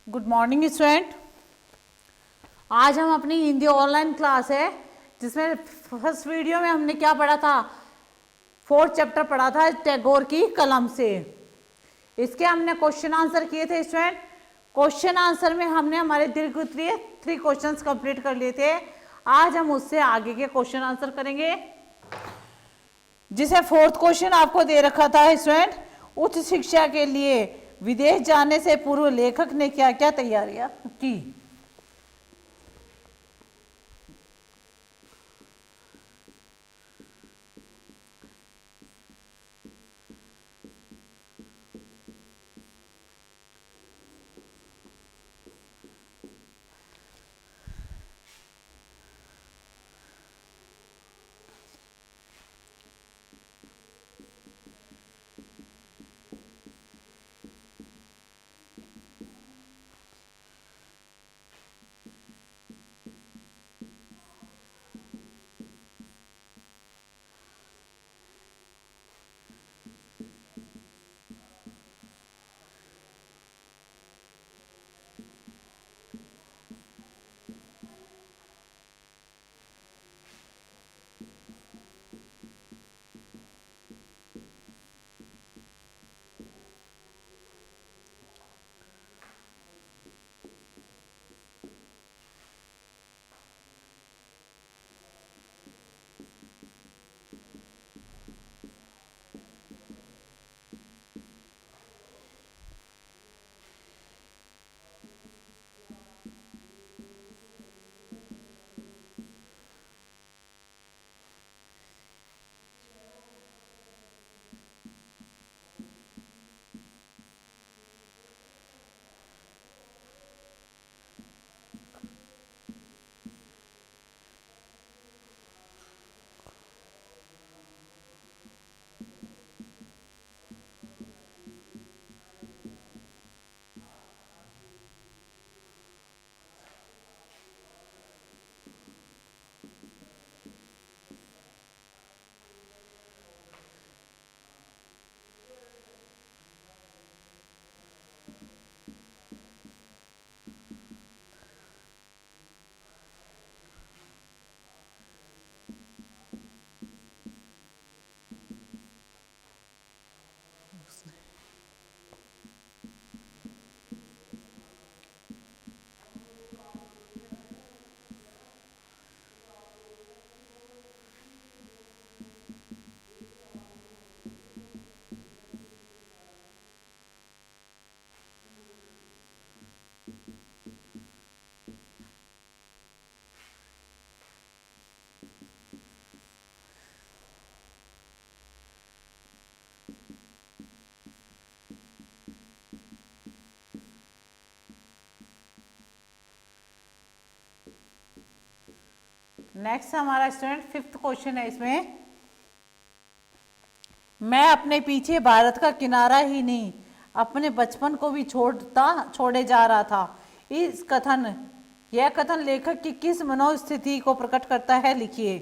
Good morning student. आज हम अपनी हिंदी ऑनलाइन क्लास है जिसमें फर्स्ट वीडियो में हमने क्या पढ़ा था, फोर्थ चैप्टर पढ़ा था टैगोर की कलम से। इसके हमने क्वेश्चन आंसर किए थे स्टूडेंट। क्वेश्चन आंसर में हमने हमारे दीर्घसूत्रीय 3 क्वेश्चंस कंप्लीट कर लिए थे। आज हम उससे आगे के क्वेश्चन आंसर करेंगे। जिसे फोर्थ क्वेश्चन आपको दे रखा था स्टूडेंट, उच्च शिक्षा के लिए विदेश जाने से पूर्व लेखक ने क्या क्या तैयारियां की। नेक्स्ट हमारा स्टूडेंट फिफ्थ क्वेश्चन है। इसमें मैं अपने पीछे भारत का किनारा ही नहीं अपने बचपन को भी छोड़े जा रहा था। यह कथन लेखक की किस मनोस्थिति को प्रकट करता है, लिखिए।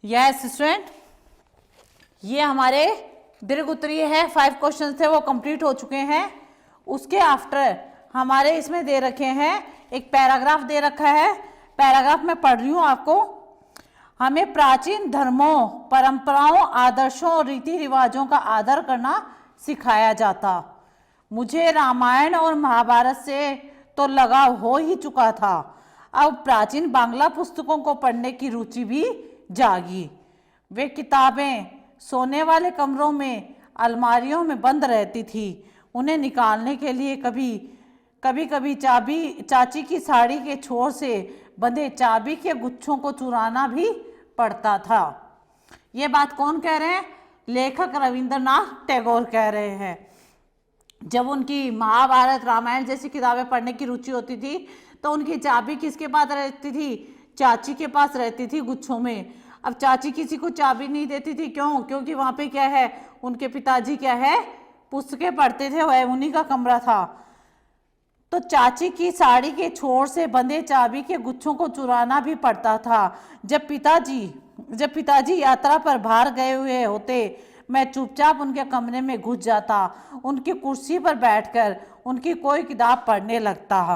यस स्टूडेंट, ये हमारे दीर्घ उत्तरीय है, 5 क्वेश्चन थे वो कंप्लीट हो चुके हैं। उसके आफ्टर हमारे इसमें दे रखे हैं, एक पैराग्राफ दे रखा है, पैराग्राफ में पढ़ रही हूँ आपको। हमें प्राचीन धर्मों, परंपराओं, आदर्शों और रीति रिवाजों का आदर करना सिखाया जाता। मुझे रामायण और महाभारत से तो लगाव हो ही चुका था, अब प्राचीन बांग्ला पुस्तकों को पढ़ने की रुचि भी जागी। वे किताबें सोने वाले कमरों में अलमारियों में बंद रहती थी। उन्हें निकालने के लिए कभी कभी चाची की साड़ी के छोर से बंधे चाबी के गुच्छों को चुराना भी पड़ता था। ये बात कौन कह रहे हैं? लेखक रविंद्रनाथ टैगोर कह रहे हैं। जब उनकी महाभारत, रामायण जैसी किताबें पढ़ने की रुचि होती थी तो उनकी चाबी किसके पास रहती थी? चाची के पास रहती थी, गुच्छों में। अब चाची किसी को चाबी नहीं देती थी, क्यों? क्योंकि वहां पे क्या है, उनके पिताजी क्या है, पुस्तकें पढ़ते थे, वह उन्हीं का कमरा था। तो चाची की साड़ी के छोर से बंधे चाबी के गुच्छों को चुराना भी पड़ता था। जब पिताजी यात्रा पर बाहर गए हुए होते, मैं चुपचाप उनके कमरे में घुस जाता, उनकी कुर्सी पर बैठकर उनकी कोई किताब पढ़ने लगता।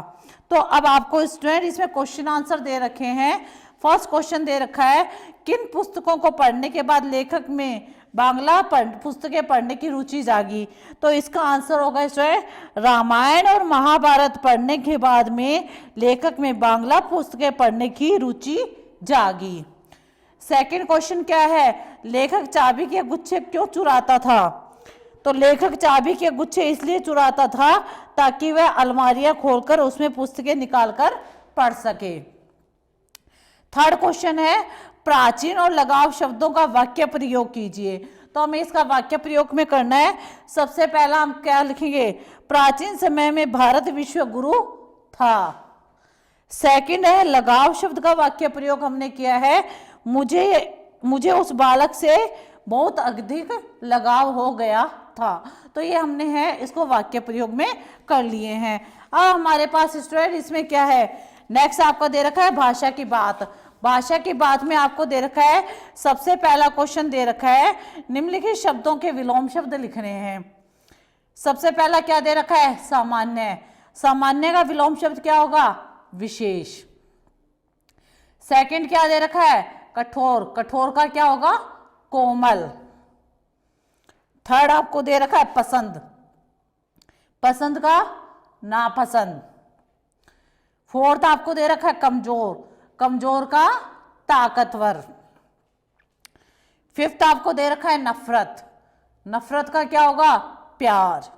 तो अब आपको स्टूडेंट इसमें क्वेश्चन आंसर दे रखे हैं। फर्स्ट क्वेश्चन दे रखा है, किन पुस्तकों को पढ़ने के बाद लेखक में बांग्ला पुस्तकें पढ़ने की रुचि जागी? तो इसका आंसर होगा स्टूडेंट, रामायण और महाभारत पढ़ने के बाद में लेखक में बांग्ला पुस्तकें पढ़ने की रुचि जागी। सेकंड क्वेश्चन क्या है, लेखक चाबी के गुच्छे क्यों चुराता था? तो लेखक चाबी के गुच्छे इसलिए चुराता था ताकि वह अलमारियां खोलकर उसमें पुस्तकें निकालकर पढ़ सके। थर्ड क्वेश्चन है, प्राचीन और लगाव शब्दों का वाक्य प्रयोग कीजिए। तो हमें इसका वाक्य प्रयोग में करना है। सबसे पहला हम क्या लिखेंगे? प्राचीन समय में भारत विश्व गुरु था। सेकंड है, लगाव शब्द का वाक्य प्रयोग हमने किया है, मुझे उस बालक से बहुत अधिक लगाव हो गया था। तो ये हमने है इसको वाक्य प्रयोग में कर लिए हैं। अब हमारे पास स्टूडेंट इसमें क्या है, नेक्स्ट आपको दे रखा है भाषा की बात। भाषा की बात में आपको दे रखा है, सबसे पहला क्वेश्चन दे रखा है, निम्नलिखित शब्दों के विलोम शब्द लिखने हैं। सबसे पहला क्या दे रखा है? सामान्य। सामान्य का विलोम शब्द क्या होगा? विशेष। सेकंड क्या दे रखा है? कठोर। कठोर का क्या होगा? कोमल। थर्ड आपको दे रखा है पसंद। पसंद का नापसंद। फोर्थ आपको दे रखा है कमजोर। कमजोर का ताकतवर। फिफ्थ आपको दे रखा है नफरत। नफरत का क्या होगा? प्यार।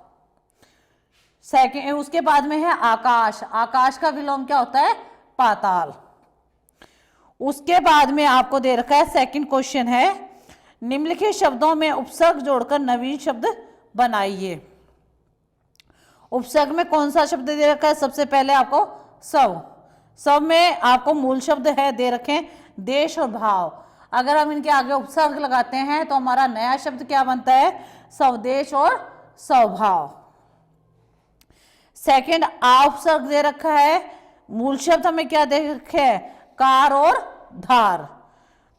सेकंड उसके बाद में है आकाश। आकाश का विलोम क्या होता है? पाताल। उसके बाद में आपको दे रखा है, सेकंड क्वेश्चन है, निम्नलिखित शब्दों में उपसर्ग जोड़कर नवीन शब्द बनाइए। उपसर्ग में कौन सा शब्द दे रखा है? सबसे पहले आपको सव। सव में आपको मूल शब्द है दे रखे देश और भाव। अगर हम इनके आगे उपसर्ग लगाते हैं तो हमारा नया शब्द क्या बनता है? स्वदेश और स्वभाव। सेकंड आ उपसर्ग दे रखा है, मूल शब्द हमें क्या दे रखे है? कार और धार।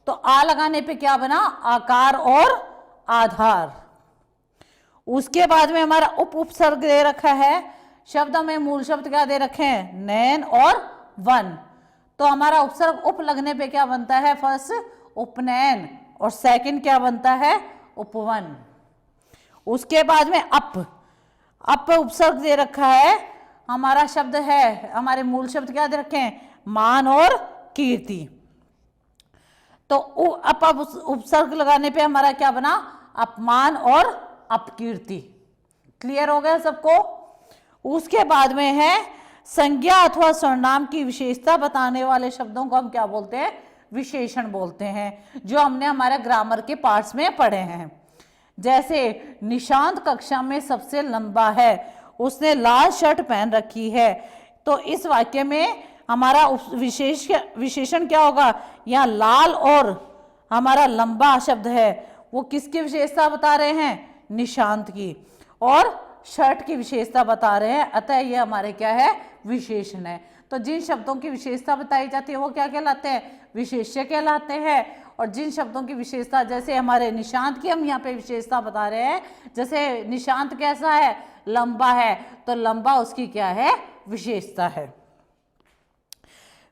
तो आ लगाने पे क्या बना? आकार और आधार। उसके बाद में हमारा उप उपसर्ग दे रखा है, शब्द में मूल शब्द क्या दे रखे हैं? नैन और वन। तो हमारा उपसर्ग उप लगने पे क्या बनता है? फर्स्ट उपनयन और सेकंड क्या बनता है? उपवन। उसके बाद में अप उपसर्ग दे रखा है, हमारा शब्द है, हमारे मूल शब्द क्या दे रखे हैं? मान और कीर्ति। तो अप उपसर्ग लगाने पे हमारा क्या बना? अपमान और अपकीर्ति। क्लियर हो गया सबको? उसके बाद में है संज्ञा अथवा सर्वनाम की विशेषता बताने वाले शब्दों को हम क्या बोलते हैं? विशेषण बोलते हैं, जो हमने हमारे ग्रामर के पार्ट्स में पढ़े हैं। जैसे निशांत कक्षा में सबसे लंबा है, उसने लाल शर्ट पहन रखी है। तो इस वाक्य में हमारा विशेषण क्या होगा? यहाँ लाल और हमारा लंबा शब्द है, वो किसकी विशेषता बता रहे हैं? निशांत की। और शर्ट की विशेषता बता रहे हैं, अतः ये हमारे क्या है? विशेषण है। तो जिन शब्दों की विशेषता बताई जाती है वो क्या कहलाते हैं? विशेष्य कहलाते हैं। और जिन शब्दों की विशेषता, जैसे हमारे निशांत की हम यहाँ पे विशेषता बता रहे हैं, जैसे निशांत कैसा है? लंबा है, तो लंबा उसकी क्या है? विशेषता है।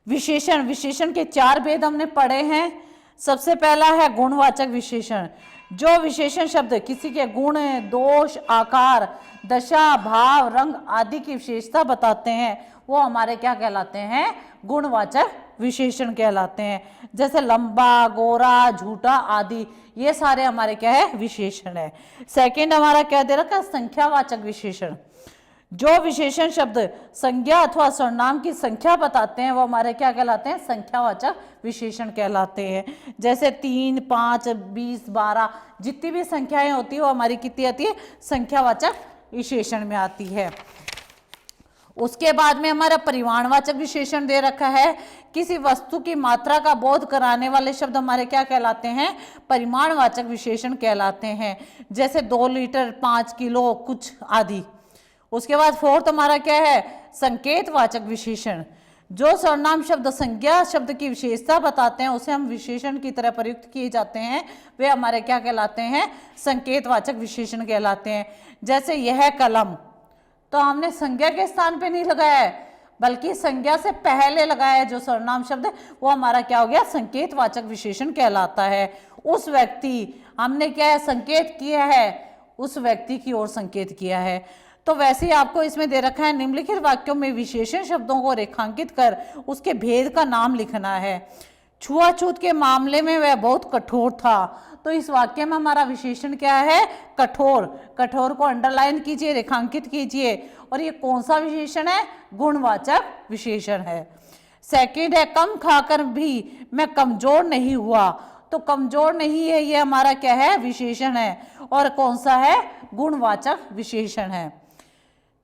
विशेषण, विशेषण के 4 भेद हमने पढ़े हैं। सबसे पहला है गुणवाचक विशेषण। जो विशेषण शब्द किसी के गुण, दोष, आकार, दशा, भाव, रंग आदि की विशेषता बताते हैं वो हमारे क्या कहलाते हैं? गुणवाचक विशेषण कहलाते हैं। जैसे लंबा, गोरा, झूठा आदि, ये सारे हमारे क्या है? विशेषण है। सेकंड हमारा क्या दे रखा है? संख्यावाचक विशेषण। जो विशेषण शब्द संज्ञा अथवा सर्वनाम की संख्या बताते हैं वो हमारे क्या कहलाते हैं? संख्यावाचक विशेषण कहलाते हैं। जैसे 3, 5, 20, 12 जितनी भी संख्याएं होती है वो हमारी कितनी आती है? संख्यावाचक विशेषण में आती है। उसके बाद में हमारा परिमाणवाचक विशेषण दे रखा है। किसी वस्तु की मात्रा का बोध कराने वाले शब्द हमारे क्या कहलाते हैं? परिमाणवाचक विशेषण कहलाते हैं। जैसे 2 लीटर, 5 किलो, कुछ आदि। उसके बाद फोर्थ हमारा क्या है? संकेतवाचक विशेषण। जो सर्वनाम शब्द संज्ञा शब्द की विशेषता बताते हैं उसे हम विशेषण की तरह प्रयुक्त किए जाते हैं, वे हमारे क्या कहलाते हैं? संकेतवाचक विशेषण कहलाते हैं। जैसे यह कलम, तो हमने संज्ञा के स्थान पे नहीं लगाया है, बल्कि संज्ञा से पहले लगाया है। जो सर्वनाम शब्द है वो हमारा क्या हो गया? संकेतवाचक विशेषण कहलाता है। उस व्यक्ति, हमने क्या है? संकेत किया है, उस व्यक्ति की ओर संकेत किया है। तो वैसे ही आपको इसमें दे रखा है निम्नलिखित वाक्यों में विशेषण शब्दों को रेखांकित कर उसके भेद का नाम लिखना है। छुआछूत के मामले में वह बहुत कठोर था, तो इस वाक्य में हमारा विशेषण क्या है? कठोर। कठोर को अंडरलाइन कीजिए, रेखांकित कीजिए। और ये कौन सा विशेषण है? गुणवाचक विशेषण है। सेकंड है कम खाकर भी मैं कमजोर नहीं हुआ, तो कमजोर नहीं है, ये हमारा क्या है? विशेषण है। और कौन सा है? गुणवाचक विशेषण है।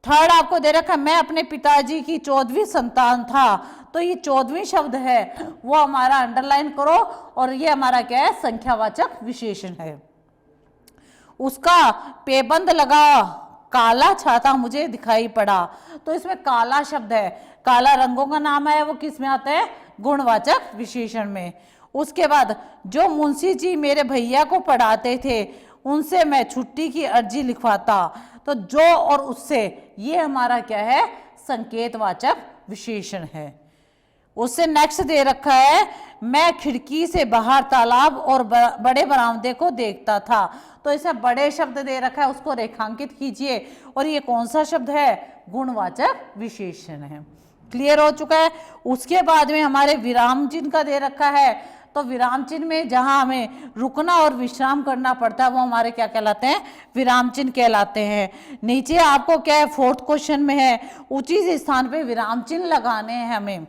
थर्ड आपको दे रखा है मैं अपने पिताजी की 14वीं संतान था, तो ये 14वीं शब्द है वो हमारा अंडरलाइन करो, और ये हमारा क्या है? संख्यावाचक विशेषण है। उसका पेबंद लगा काला छाता मुझे दिखाई पड़ा, तो इसमें काला शब्द है, काला रंगों का नाम है, वो किस में आता है? गुणवाचक विशेषण में। उसके बाद जो मुंशी जी मेरे भैया को पढ़ाते थे उनसे मैं छुट्टी की अर्जी लिखवाता, तो जो और उससे, ये हमारा क्या है? संकेतवाचक विशेषण है। उससे नेक्स्ट दे रखा है मैं खिड़की से बाहर तालाब और बड़े बरामदे को देखता था, तो इसमें बड़े शब्द दे रखा है, उसको रेखांकित कीजिए। और ये कौन सा शब्द है? गुणवाचक विशेषण है। क्लियर हो चुका है। उसके बाद में हमारे विराम चिन्ह का दे रखा है, तो विराम चिन्ह में जहां हमें रुकना और विश्राम करना पड़ता है वो हमारे क्या कहलाते हैं? विराम चिन्ह कहलाते हैं। नीचे आपको क्या है? फोर्थ क्वेश्चन में है उचित स्थान पे विराम चिन्ह लगाने हैं हमें।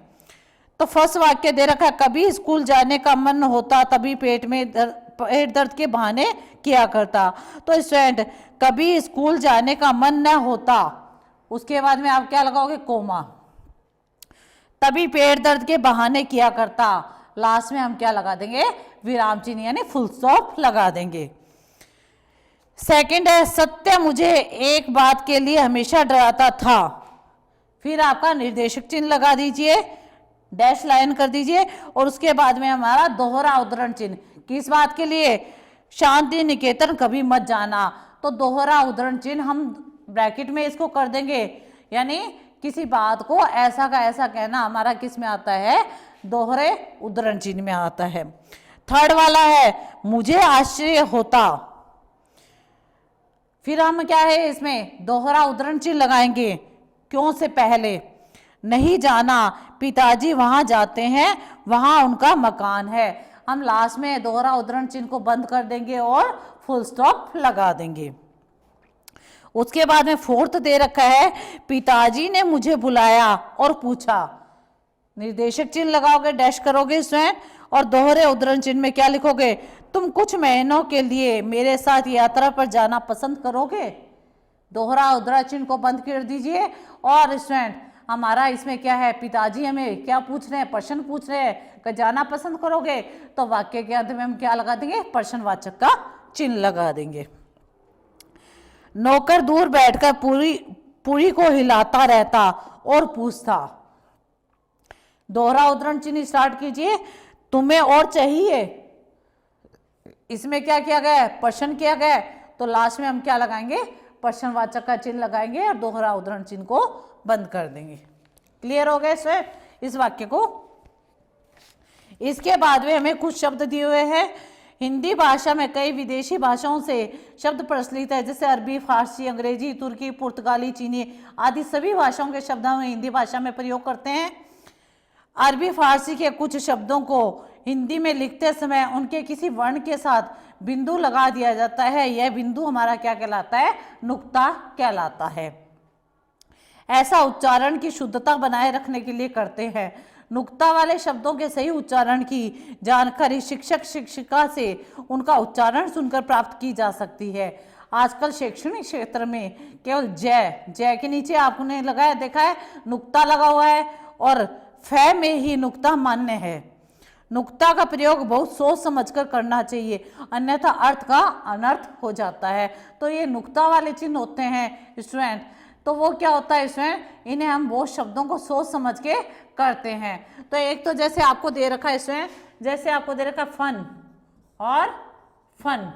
तो फर्स्ट वाक्य दे रखा है कभी स्कूल जाने का मन होता तभी पेट दर्द के बहाने किया करता, तो स्टूडेंट कभी स्कूल जाने का मन न होता, उसके बाद में आप क्या लगाओगे? कोमा। तभी पेट दर्द के बहाने किया करता, लास्ट में हम क्या लगा देंगे? विराम चिन्ह यानी फुल स्टॉप लगा देंगे। सेकंड है सत्य मुझे एक बात के लिए हमेशा डराता था, फिर आपका निर्देशक चिन्ह लगा दीजिए, डैश लाइन कर दीजिए। और उसके बाद में हमारा दोहरा उद्धरण चिन्ह, किस बात के लिए? शांति निकेतन कभी मत जाना, तो दोहरा उद्धरण चिन्ह हम ब्रैकेट में इसको कर देंगे, यानी किसी बात को ऐसा का ऐसा कहना हमारा किस में आता है? दोहरे उद्धरण चिन्ह में आता है। थर्ड वाला है मुझे आश्चर्य होता, फिर हम क्या है इसमें? दोहरा उद्धरण चिन्ह लगाएंगे, क्यों से पहले। नहीं जाना, पिताजी वहां जाते हैं, वहां उनका मकान है, हम लास्ट में दोहरा उद्धरण चिन्ह को बंद कर देंगे और फुल स्टॉप लगा देंगे। उसके बाद में फोर्थ दे रखा है, पिताजी ने मुझे बुलाया और पूछा। निर्देशक चिन्ह लगाओगे, डैश करोगे स्टूडेंट, और दोहरे उद्धरण चिन्ह में क्या लिखोगे, तुम कुछ महीनों के लिए मेरे साथ यात्रा पर जाना पसंद करोगे। दोहरा उद्धरण चिन्ह को बंद कर दीजिए। और स्टूडेंट हमारा इसमें क्या है, पिताजी हमें क्या पूछ रहे हैं, प्रश्न पूछ रहे हैं कि जाना पसंद करोगे, तो वाक्य के अंत में हम क्या लगा देंगे, प्रश्नवाचक का चिन्ह लगा देंगे। नौकर दूर बैठकर पूरी को हिलाता रहता और पूछता। दोहरा उद्धरण चिन्ह स्टार्ट कीजिए, तुम्हें और चाहिए। इसमें क्या किया गया है, प्रश्न किया गया है, तो लास्ट में हम क्या लगाएंगे, प्रश्नवाचक का चिन्ह लगाएंगे और दोहरा उद्धरण चिन्ह को बंद कर देंगे। क्लियर हो गया सर इस वाक्य को। इसके बाद में हमें कुछ शब्द दिए हुए हैं। हिंदी भाषा में कई विदेशी भाषाओं से शब्द प्रचलित है, जैसे अरबी, फारसी, अंग्रेजी, तुर्की, पुर्तगाली, चीनी आदि सभी भाषाओं के शब्द हम हिंदी भाषा में प्रयोग करते हैं। अरबी फारसी के कुछ शब्दों को हिंदी में लिखते समय उनके किसी वर्ण के साथ बिंदु लगा दिया जाता है। यह बिंदु हमारा क्या कहलाता है, नुक्ता कहलाता है। ऐसा उच्चारण की शुद्धता बनाए रखने के लिए करते हैं। नुक्ता वाले शब्दों के सही उच्चारण की जानकारी शिक्षक शिक्षिका से उनका उच्चारण सुनकर प्राप्त की जा सकती है। आजकल शैक्षणिक क्षेत्र में केवल जय के नीचे आपने लगाया देखा है नुक्ता लगा हुआ है, और फै में ही नुक्ता मान्य है। नुक्ता का प्रयोग बहुत सोच समझकर करना चाहिए, अन्यथा अर्थ का अनर्थ हो जाता है। तो ये नुक्ता वाले चिन्ह होते हैं स्टूडेंट, तो वो क्या होता है स्टूडेंट, इन्हें हम बहुत शब्दों को सोच समझ के करते हैं। तो एक तो जैसे आपको दे रखा है स्टूडेंट, जैसे आपको दे रखा है फन और फन,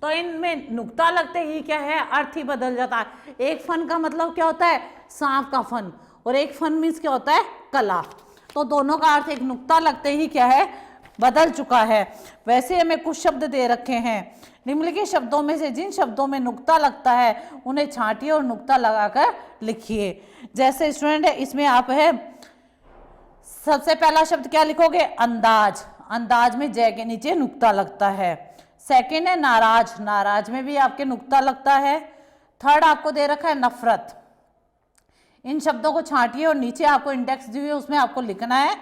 तो इनमें नुक्ता लगते ही क्या है, अर्थ ही बदल जाता है। एक फन का मतलब क्या होता है, सांप का फन, और एक फन मीन्स क्या होता है, कला। तो दोनों का अर्थ एक नुक्ता लगते ही क्या है, बदल चुका है। वैसे हमें कुछ शब्द दे रखे हैं, निम्नलिखित शब्दों में से जिन शब्दों में नुक्ता लगता है उन्हें छांटिए और नुक्ता लगाकर लिखिए। जैसे स्टूडेंट है इसमें आप है, सबसे पहला शब्द क्या लिखोगे, अंदाज। अंदाज में जय के नीचे नुक्ता लगता है। सेकंड है नाराज, नाराज में भी आपके नुक्ता लगता है। थर्ड आपको दे रखा है नफरत। इन शब्दों को छांटिए और नीचे आपको इंडेक्स दी हुई है उसमें आपको लिखना है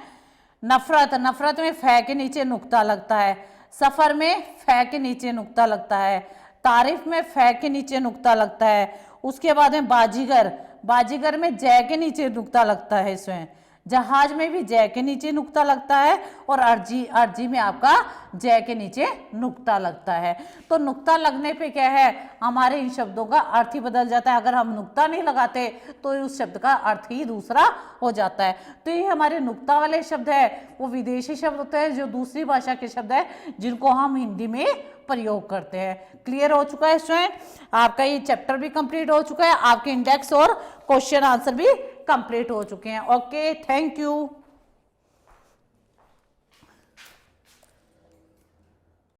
नफरत। नफरत में फै के नीचे नुक्ता लगता है। सफर में फै के नीचे नुक्ता लगता है। तारीफ में फै के नीचे नुक्ता लगता है। उसके बाद में बाजीगर, बाजीगर में जय के नीचे नुक्ता लगता है इसमें। जहाज में भी जय के नीचे नुक्ता लगता है, और अर्जी, अर्जी में आपका जय के नीचे नुक्ता लगता है। तो नुक्ता लगने पे क्या है, हमारे इन शब्दों का अर्थ ही बदल जाता है। अगर हम नुक्ता नहीं लगाते तो उस शब्द का अर्थ ही दूसरा हो जाता है। तो ये हमारे नुक्ता वाले शब्द है, वो विदेशी शब्द होते हैं जो दूसरी भाषा के शब्द है जिनको हम हिंदी में प्रयोग करते हैं। क्लियर हो चुका है स्टूडेंट, आपका ये चैप्टर भी कंप्लीट हो चुका है, आपके इंडेक्स और क्वेश्चन आंसर भी कंप्लीट हो चुके हैं। Okay, thank you.